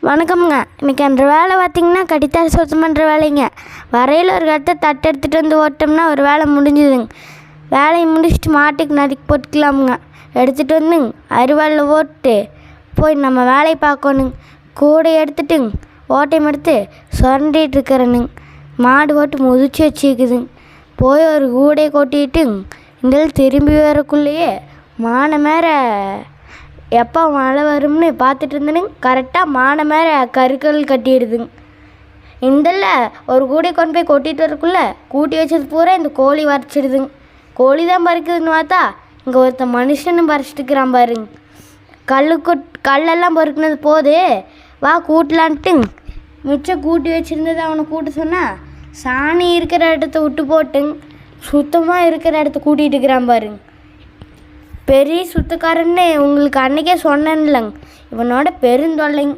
வணக்கம்ங்க. இன்றைக்கி அந்த வேலை பார்த்திங்கன்னா கடித்தால் சுத்தம் பண்ணுற வேலைங்க. வரையில் ஒரு இடத்த தட்டு எடுத்துகிட்டு வந்து ஓட்டோம்னா ஒரு வேலை முடிஞ்சுதுங்க. வேலையை முடிச்சுட்டு மாட்டுக்கு நறுக்கி போட்டுக்கலாமுங்க. எடுத்துகிட்டு வந்துங்க அருவாளில் ஓட்டு போய் நம்ம வேலையை பார்க்கணுங்க. கூடை எடுத்துட்டுங்க ஓட்டையும் எடுத்து சுரண்டிகிட்டு இருக்கிறேனுங்க. மாடு ஓட்டு முதிச்சு வச்சுக்குதுங்க. போய் ஒரு கூடையை கொட்டிட்டுங்க இந்த திரும்பி வரக்குள்ளேயே மான மேலே எப்போ மழை வரும்னு பார்த்துட்டு இருந்தேனுங்க. கரெக்டாக மான மேலே கருக்கல் கட்டிடுதுங்க. இதில் ஒரு கூடை கொண்டு போய் கொட்டிட்டு வரக்குள்ளே கூட்டி வச்சது பூரா இந்த கோழி வரைச்சிடுதுங்க. கோழி தான் பறிக்குதுன்னு பார்த்தா இங்கே ஒருத்த மனுஷனும் பறிச்சிட்டுக்கிறான் பாருங்க. கல்லெல்லாம் பொறுக்குனது போது வா கூட்டலான்ட்டுங்க மிச்சம் கூட்டி வச்சுருந்தது அவனை கூட்ட சொன்னால் சாணி இருக்கிற இடத்த விட்டு போட்டுங்க சுத்தமாக இருக்கிற இடத்த கூட்டிகிட்டு இருக்கிறான் பாருங்க. பெரிய சுத்தக்காரன்னு உங்களுக்கு அன்றைக்கே சொன்னேன்லங்க. இவனோட பெருந்தொல்லைங்க.